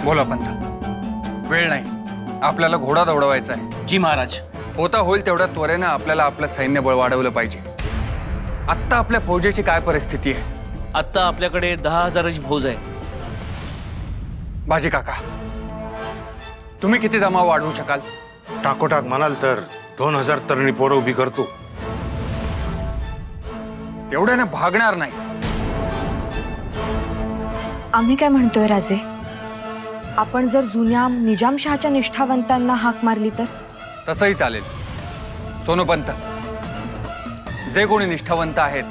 बोला पंत, वेळ नाही, आपल्याला घोडा दौडवायचा आहे। जी महाराज। होता होईल तेवढ्या त्वरेनं आपल्याला आपलं सैन्यबळ वाढवलं पाहिजे। आत्ता आपल्या फौजेची काय परिस्थिती आहे? आत्ता आपल्याकडे 10,000ची फौज आहे। बाजी काका, तुम्ही किती जमा वाढवू शकाल? टाकोटाक म्हणाल तर 2,000 तरणी पोरं उभी करतो। तेवढ्याने भागणार नाही। आम्ही काय म्हणतोय राजे, आपण जर जुन्या निजामशहाच्या निष्ठावंतांना हाक मारली तर? तसंही चालेल। सोनोपंत, जे कोणी निष्ठावंत आहेत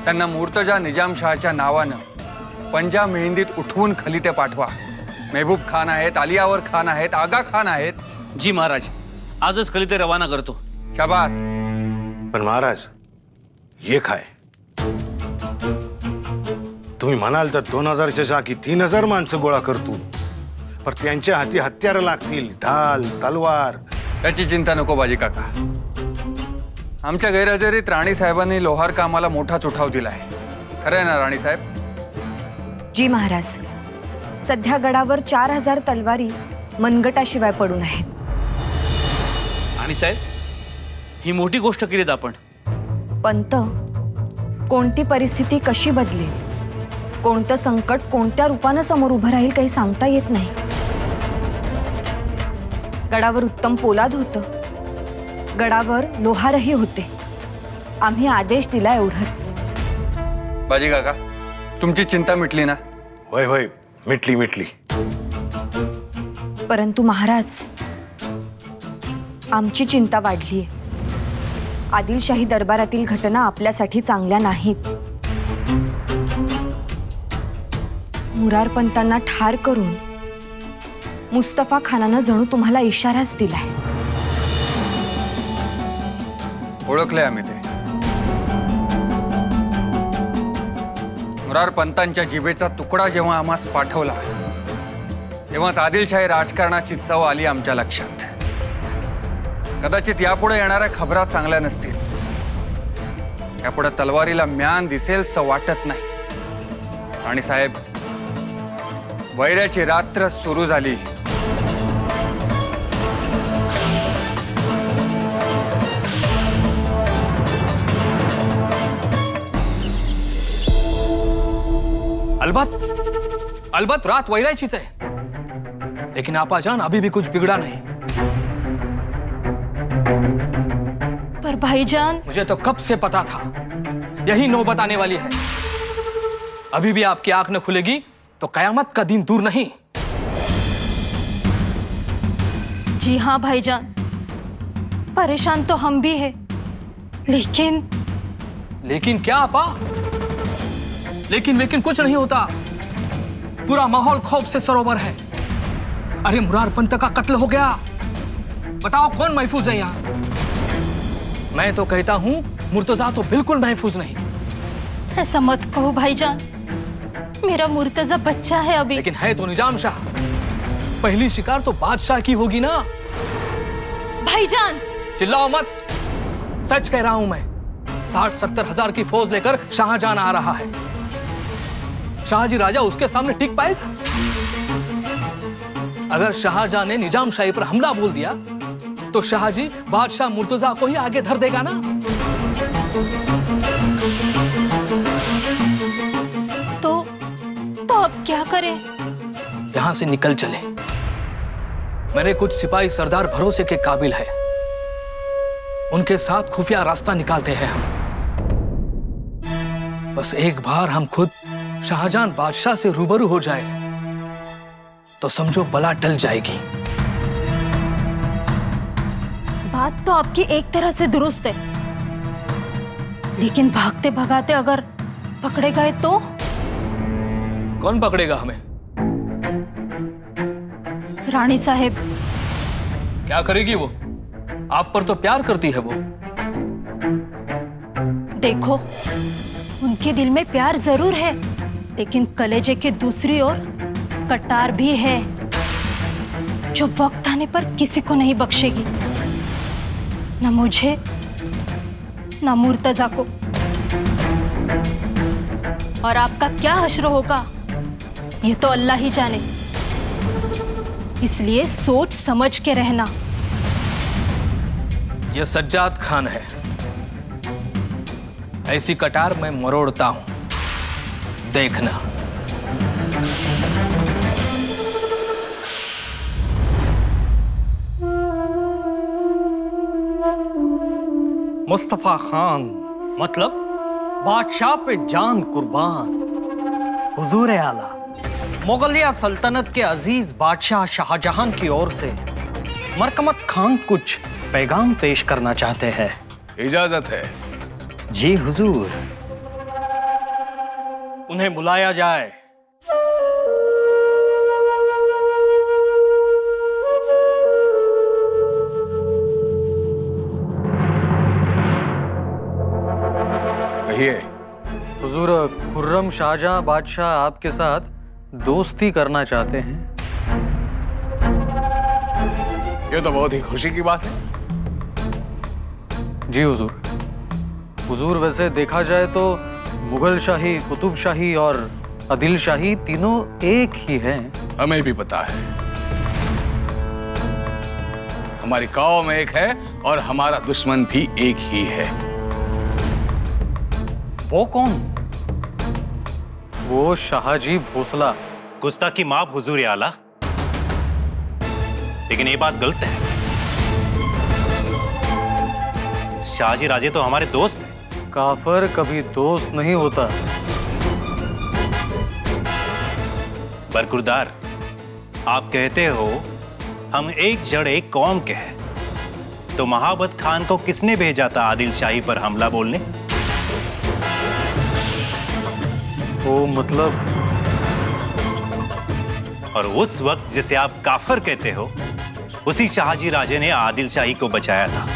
त्यांना मुर्तजा निजामशहाच्या नावानं पंजा मेहंदीत उठवून खलिते पाठवा। महबूब खान आहेत, अलियावर खान आहेत, आगा खान आहेत। जी महाराज, आजच खलिते रवाना करतो। शाबास। पण महाराज, एक आहे, तुम्ही म्हणाल तर 2,000च्या जागी 3,000 माणसं गोळा करतो, पण त्यांच्या हाती हत्यारं लागतील, ढाल तलवार। त्याची चिंता नको बाजी काका। आमच्या गैरहजेरीत राणी साहेबांनी लोहार कामाला मोठाच उठाव दिलाय। खरं आहे ना राणी साहेब? जी महाराज, सध्या गडावर 4,000 तलवारी मनगटाशिवाय पडून आहेत। आणि साहेब, ही मोठी गोष्ट केलीत आपण। पंत, कोणती परिस्थिती कशी बदलेल, कोणतं संकट कोणत्या रूपानं समोर उभं राहील काही सांगता येत नाही। गडावर उत्तम पोलाद होतं, गडावर लोहारही होते। आम्ही आदेश दिला एवढंच। बाजी काका, तुमची चिंता मिटली ना? होय होय, मिटली मिटली। परंतु महाराज, आमची चिंता वाढलीये। आदिलशाही दरबारातील घटना आपल्यासाठी चांगल्या नाहीत। मुरारपंतांना ठार करून मुस्तफा खानानं जणू तुम्हाला इशाराच दिलाय। ओळखले आम्ही ते। मुरारपंतांच्या जिभेचा तुकडा जेव्हा आम्हास पाठवला तेव्हाच आदिलशाही राजकारणाची चव आली आमच्या लक्षात। कदाचित यापुढे येणाऱ्या खबरा चांगल्या नसतील। यापुढे तलवारीला म्यान दिसेल असं वाटत नाही। राणी साहेब, वैऱ्याची रात्र सुरू झाली। अलबत्त रात वैरायचीच है, लेकिन आपाजान अभी भी कुछ बिगड़ा नहीं। पर भाईजान, मुझे तो कब से पता था यही नौबत आने वाली है। अभी भी आपकी आंख न खुलेगी तो कयामत का दिन दूर नहीं। जी हाँ भाईजान, परेशान तो हम भी हैं, लेकिन क्या आपा? लेकिन कुछ नहीं होता। पूरा माहौल खौफ से सरोवर है। अरे मुरारपंत का कत्ल हो गया, बताओ कौन महफूज है यहाँ? मैं तो कहता हूं मुर्तजा तो बिल्कुल महफूज नहीं। ऐसा मत कहो भाईजान, मेरा मुर्तजा बच्चा है अभी। लेकिन है तो निजाम शाह। पहली शिकार तो बादशाह की होगी ना। भाईजान, चिल्लाओ मत, सच कह रहा हूं मैं। 60-70 हजार की फौज लेकर शाहजहां आ रहा है। शाहजी राजा उसके सामने टिक पाएगा? अगर शाहजहां ने निजाम शाही पर हमला बोल दिया तो शाहजी बादशाह मुर्तजा को ही आगे धर देगा ना। तो अब क्या करें? यहां से निकल चले। मेरे कुछ सिपाही सरदार भरोसे के काबिल है, उनके साथ खुफिया रास्ता निकालते हैं हम। बस एक बार हम खुद शाहजहां बादशाह से रूबरू हो जाए तो समझो बला टल जाएगी। बात तो आपकी एक तरह से दुरुस्त है, लेकिन भागते भगाते अगर पकड़े गए तो? कौन पकड़ेगा हमें? रानी साहेब। क्या करेगी वो? आप पर तो प्यार करती है वो। देखो, उनके दिल में प्यार जरूर है, लेकिन कलेजे के दूसरी ओर कटार भी है, जो वक्त आने पर किसी को नहीं बख्शेगी, न मुझे न मुर्तजा को। और आपका क्या हश्र होगा ये तो अल्लाह ही जाने। इसलिए सोच समझ के रहना। ये सज्जाद खान है। ऐसी कटार मैं मरोड़ता हूं, देखना। मुस्तफा खान मतलब बादशाह पे जान कुर्बान। हुजूर आला, मुगलिया सल्तनत के अजीज बादशाह शाहजहां की ओर से मरकमत खान कुछ पैगाम पेश करना चाहते हैं। इजाजत है। जी हुजूर। उन्हें बुलाया जाए। कहिए। हुजूर, खुर्रम शाहजहां बादशाह आपके साथ दोस्ती करना चाहते हैं। ये तो बहुत ही खुशी की बात है। जी हुजूर। हुजूर, वैसे देखा जाए तो मुगल शाही, कुतुब शाही और आदिल शाही तीनों एक ही हैं। हमें भी पता है। हमारी कौम एक है और हमारा दुश्मन भी एक ही है। वो कौन? वो शाहजी भोसला। गुस्ताखी माफ हुजूर आला, लेकिन ये बात गलत है। शाहजी राजे तो हमारे दोस्त हैं। काफर कभी दोस्त नहीं होता। बरकुरदार, आप कहते हो हम एक जड़ एक कौम के हैं, तो महाबत खान को किसने भेजा था आदिल शाही पर हमला बोलने? वो मतलब, और उस वक्त जिसे आप काफर कहते हो, उसी शाहजी राजे ने आदिल शाही को बचाया था।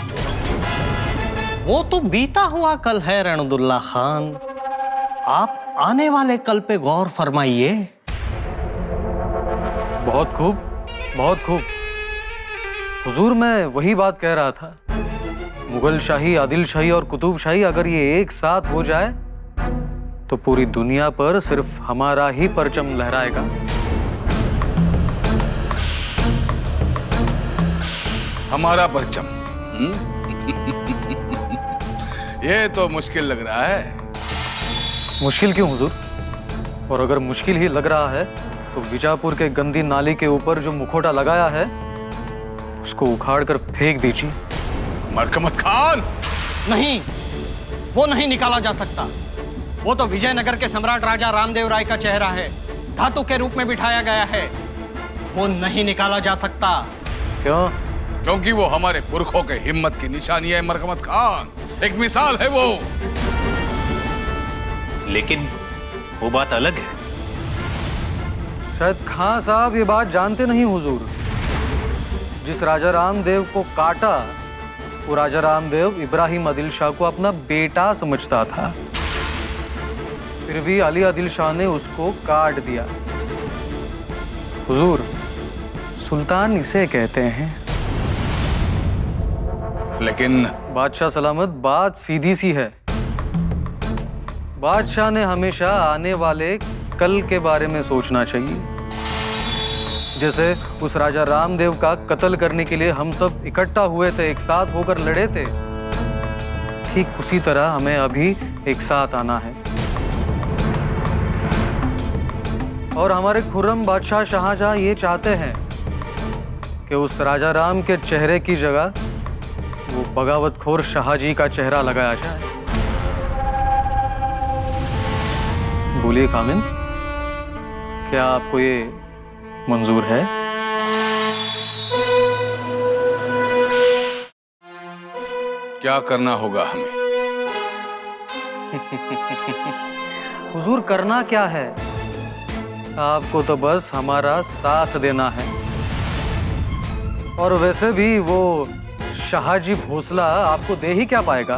वो तो बीता हुआ कल है रणदुल्ला खान। आप आने वाले कल पे गौर फरमाइए। बहुत खूब, बहुत खूब। हुजूर, मैं वही बात कह रहा था। मुगल शाही, आदिल शाही और कुतुब शाही अगर ये एक साथ हो जाए तो पूरी दुनिया पर सिर्फ हमारा ही परचम लहराएगा। हमारा परचम? ये तो मुश्किल लग रहा है। मुश्किल क्यों हुजूर? और अगर मुश्किल ही लग रहा है तो बीजापुर के गंदी नाली के ऊपर जो मुखौटा लगाया है उसको उखाड़ कर फेंक दीजिए। मरकमत खान! नहीं, वो नहीं निकाला जा सकता। वो तो विजयनगर के सम्राट राजा रामदेव राय का चेहरा है, धातु के रूप में बिठाया गया है। वो नहीं निकाला जा सकता। क्यों? क्योंकि वो हमारे पुरखों के हिम्मत की निशानी है मरकमत खान। एक मिसाल है वो। लेकिन वो बात अलग है। शायद खां साहब ये बात जानते नहीं हुजूर। जिस राजा रामदेव को काटा, वो राजा रामदेव इब्राहिम आदिल शाह को अपना बेटा समझता था। फिर भी अली आदिल शाह ने उसको काट दिया। हुजूर, सुल्तान इसे कहते हैं। लेकिन बादशाह सलामत, बात सीधी सी है। बादशाह ने हमेशा आने वाले कल के बारे में सोचना चाहिए। जैसे उस राजा रामदेव का कत्ल करने के लिए हम सब इकट्ठा हुए थे, एक साथ होकर लड़े थे, ठीक उसी तरह हमें अभी एक साथ आना है। और हमारे खुर्रम बादशाह शाहजहां ये चाहते हैं कि उस राजा राम के चेहरे की जगह वो बगावतखोर शाहजी का चेहरा लगाया जाए। बोलिए कामिन, क्या आपको ये मंजूर है? क्या करना होगा हमें? हुजूर, करना क्या है? आपको तो बस हमारा साथ देना है। और वैसे भी वो शाहजी भोसला आपको दे ही क्या पाएगा?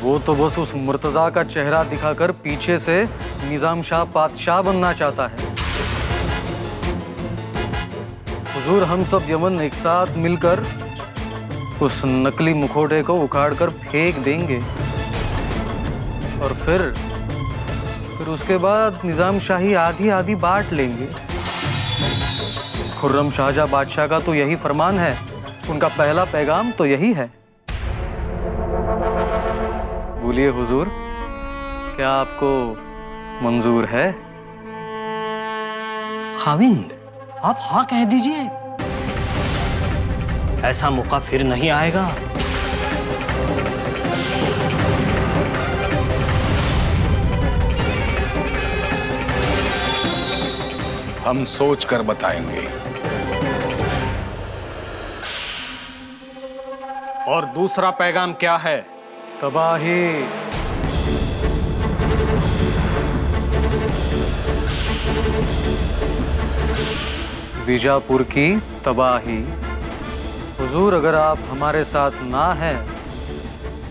वो तो बस उस मुर्तजा का चेहरा दिखाकर पीछे से निजाम शाह पातशाह बनना चाहता है। हुजूर, हम सब यमन एक साथ मिलकर उस नकली मुखौटे को उखाड़कर फेंक देंगे और फिर उसके बाद निजाम शाही आधी आधी बांट लेंगे। खुर्रम शाहजहां बादशाह का तो यही फरमान है, उनका पहला पैगाम तो यही है। बोलिए हुजूर, क्या आपको मंजूर है? खाविंद, आप हाँ कह दीजिए, ऐसा मौका फिर नहीं आएगा। हम सोच कर बताएंगे। और दूसरा पैगाम क्या है? तबाही। बीजापुर की तबाही। हुजूर, अगर आप हमारे साथ ना हैं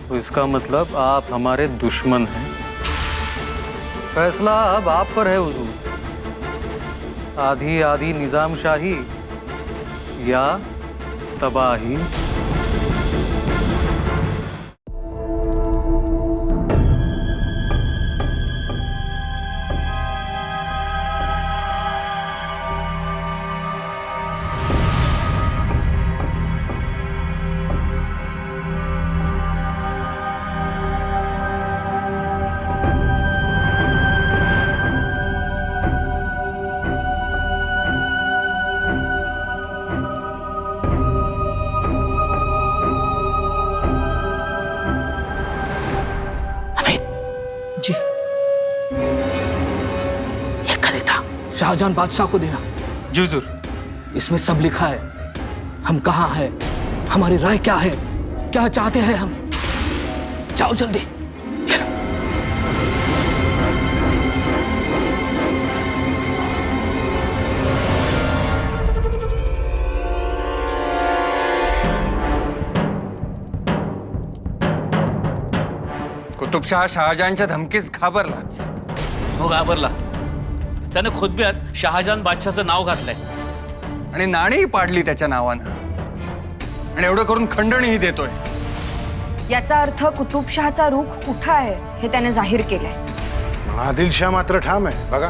तो इसका मतलब आप हमारे दुश्मन हैं। फैसला अब आप पर है हुजूर, आधी आधी निजाम शाही या तबाही। जी, ये खलीफा शाहजहां बादशाह को देना। जी हुजूर। इसमें सब लिखा है, हम कहाँ हैं, हमारी राय क्या है, क्या चाहते हैं हम। जाओ जल्दी। कुतुबशाह शहाजहानच्या धमकीस घाबरलाच. हो घाबरला. त्याने खुद्द शहाजहान बादशाहचं नाव घातलंय आणि नाणीही पाडली त्याच्या नावानं, आणि एवढं करून खंडणीही देतोय. याचा अर्थ कुतुबशहाचा रुख कुठं आहे हे त्याने जाहीर केलंय. आदिलशाह मात्र ठाम आहे बघा.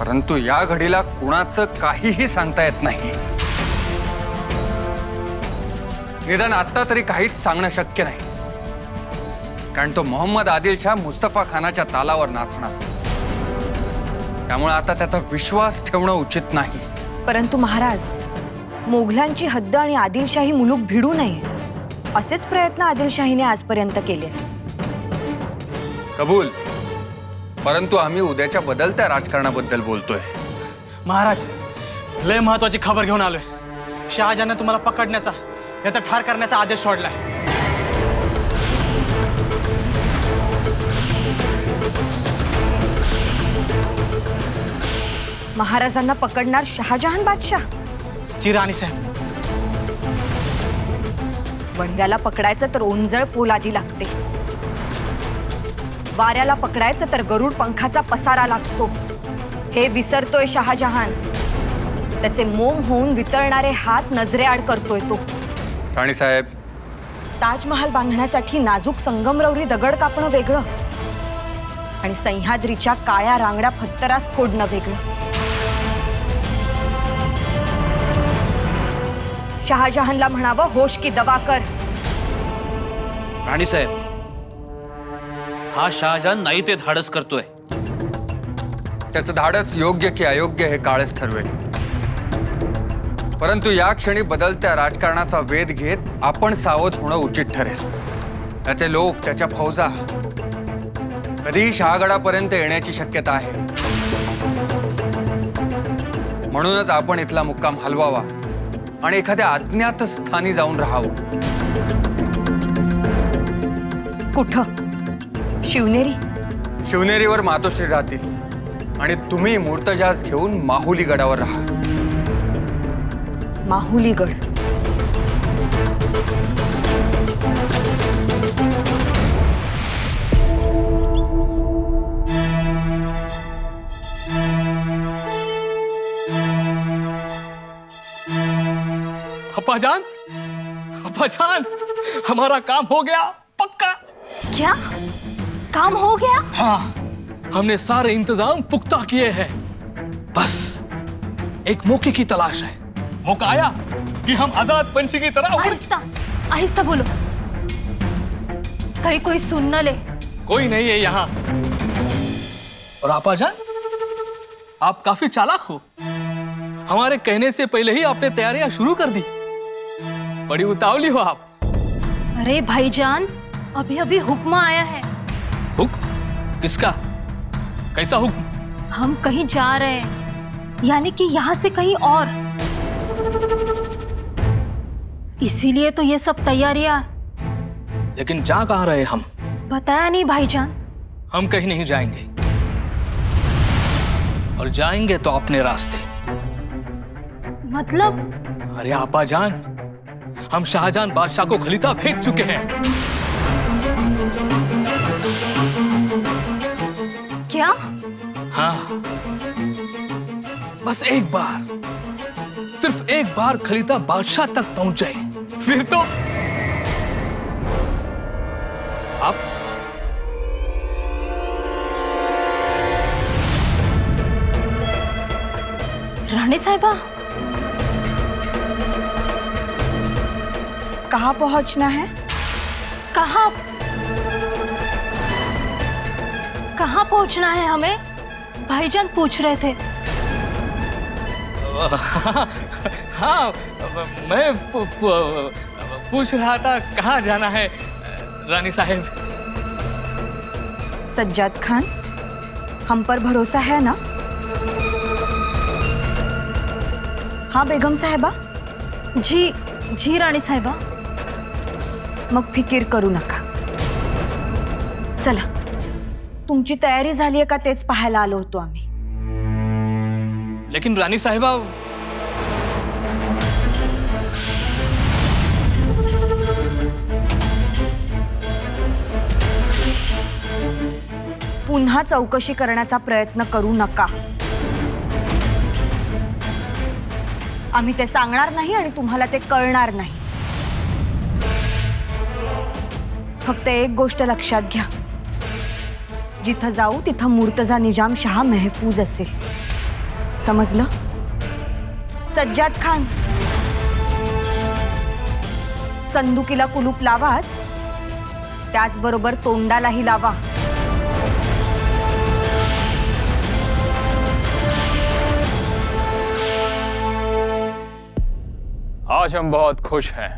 परंतु या घडीला कुणाचं काहीही सांगता येत नाही. निदान आता तरी काहीच सांगणं शक्य नाही, कारण तो मोहम्मद आदिलशाह मुस्तफा खानाच्या तालावर नाचणार. त्यामुळे आता त्याचा विश्वास ठेवणं उचित नाही. परंतु महाराज, मोघलांची हद्द आणि आदिलशाही मुलूक भिडू नये असेच प्रयत्न आदिलशाहीने आजपर्यंत केले. कबूल, परंतु आम्ही उद्याच्या बदलत्या राजकारणाबद्दल बोलतोय. महाराज, लय महत्वाची खबर घेऊन आलोय. शहाजहानने तुम्हाला पकडण्याचा, या तर ठार करण्याचा आदेश सोडलाय. महाराजांना पकडणार शहाजहान बादशाह? जी राणी साहेब, वणव्याला पकडायचं तर ओंजळ पोलादी लागते, वाऱ्याला पकडायचं तर गरुड पंखाचा पसारा लागतो. हे विसरतोय शहाजहान. त्याचे मोम होऊन वितळणारे हात नजरेआड करतोय तो. राणी साहेब, ताजमहाल बांधण्यासाठी नाजूक संगमरवरी दगड कापणं वेगळं आणि सह्याद्रीच्या काळ्या रांगड्या पत्थरास फोडणं वेगळं. शहाजहानला म्हणावं, होश की दवा कर. राणी साहेब, हा शहाजहान नाही ते धाडस करतोय. त्याचं धाडस योग्य की अयोग्य हे काळच ठरवेल. परंतु या क्षणी बदलत्या राजकारणाचा वेध घेत आपण सावध होणं उचित ठरेल. त्याचे लोक, त्याच्या फौजा कधीही शहागडापर्यंत येण्याची शक्यता आहे. म्हणूनच आपण इथला मुक्काम हलवावा आणि एखाद्या अज्ञात स्थानी जाऊन राहावं. कुठं? शिवनेरी? शिवनेरीवर मातोश्री राहतील आणि तुम्ही मूर्तजास घेऊन माहुली गडावर राहा. माहुली गड? अब्बाजान, अब्बाजान, हमारा काम हो गया पक्का. क्या? काम हो गया? हाँ, हमने सारे इंतजाम पुख्ता किए हैं। बस एक मौके की तलाश है। मौका आया कि हम आजाद पंछी की तरह आहिस्ता आहिस्ता बोलो, कहीं कोई सुन न ले। कोई नहीं है यहाँ। और आपा जान, आप काफी चालाक हो। हमारे कहने से पहले ही आपने तैयारियां शुरू कर दी। बड़ी उतावली हो आप। अरे भाईजान, अभी अभी हुक्म आया है। हुक्म? किसका? कैसा हुक्म? हम कहीं जा रहे हैं, यानी कि यहाँ से कहीं और। इसीलिए तो ये सब तैयारियां। लेकिन जा कहाँ रहे हम? बताया नहीं भाईजान। हम कहीं नहीं जाएंगे, और जाएंगे तो अपने रास्ते। मतलब? अरे आपा जान, हम शाहजहां बादशाह को खलीता फेंक चुके हैं। क्या? हाँ, बस एक बार, सिर्फ एक बार खलीता बादशाह तक पहुंच जाए, फिर तो आप रानी साहिबा, कहाँ पहुंचना है? कहाँ कहाँ पहुंचना है हमें? भाईजान पूछ रहे थे। हाँ, मैं पूछ रहा था कहाँ जाना है रानी साहिब। सज्जाद खान, हम पर भरोसा है ना? हाँ बेगम साहेबा? जी जी राणी साहिबा। मग फिकीर करू नका। चला, तुमची तयारी झाली आहे का तेच पाहायला आलो होतो आम्ही। लेकिन रानी साहिबा, पुन्हा चौकशी करण्याचा प्रयत्न करू नका। आम्ही ते सांगणार नाही आणि तुम्हाला ते कळणार नाही। फक्त एक गोष्ट लक्षात घ्या, जिथं जाऊ तिथं मुर्तजा निजाम शाह महफूज असेल, समजलं? सज्जाद खान, संदुकीला कुलूप लावाच, त्याचबरोबर तोंडालाही लावा। आज हम बहुत खुश हैं।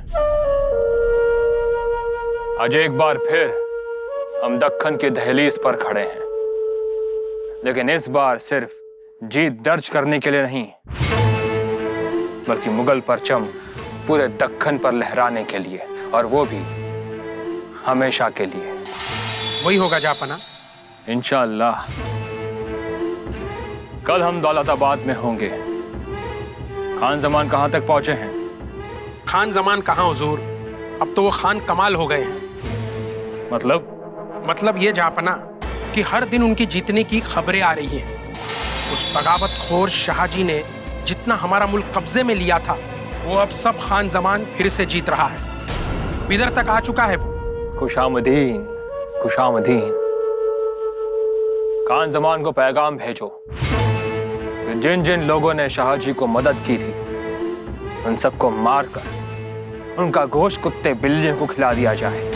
आज एक बार फिर हम दक्कन की दहलीज पर खड़े हैं, लेकिन इस बार सिर्फ जीत दर्ज करने के लिए नहीं, बल्कि मुगल परचम पूरे दक्कन पर लहराने के लिए, और वो भी हमेशा के लिए। वही होगा जापना। इंशाअल्लाह। कल हम दौलताबाद में होंगे। खान जमान कहां तक पहुंचे हैं? खान जमान कहाँ हुजूर, अब तो वो खान कमाल हो गए हैं। मतलब ये जापना कि हर दिन उनकी जीतने की खबरें आ रही हैं। उस बगावत खोर शाहजी ने जितना हमारा मुल्क कब्जे में लिया था, वो अब सब खान जमान फिर से जीत रहा है। बिदर तक आ चुका है वो। खुशामदीन, खुशामदीन। खान जमान को पैगाम भेजो कि जिन जिन लोगों ने शाहजी को मदद की थी, उन सबको मारकर उनका गोश्त कुत्ते बिल्लियों को खिला दिया जाए।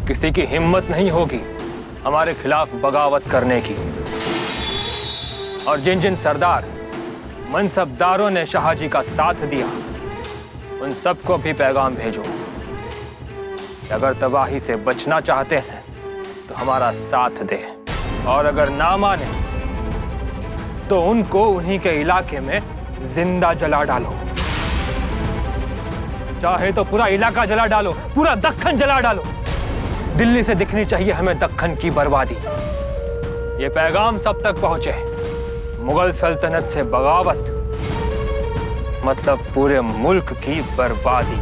किसी की हिम्मत नहीं होगी हमारे खिलाफ बगावत करने की। और जिन जिन सरदार मनसबदारों ने शाहजी का साथ दिया, उन सबको भी पैगाम भेजो कि अगर तबाही से बचना चाहते हैं तो हमारा साथ दें, और अगर ना माने तो उनको उन्हीं के इलाके में जिंदा जला डालो। चाहे तो पूरा इलाका जला डालो, पूरा दक्कन जला डालो। दिल्ली से दिखनी चाहिए हमें दक्कन की बर्बादी। ये पैगाम सब तक पहुंचे। मुगल सल्तनत से बगावत मतलब पूरे मुल्क की बर्बादी।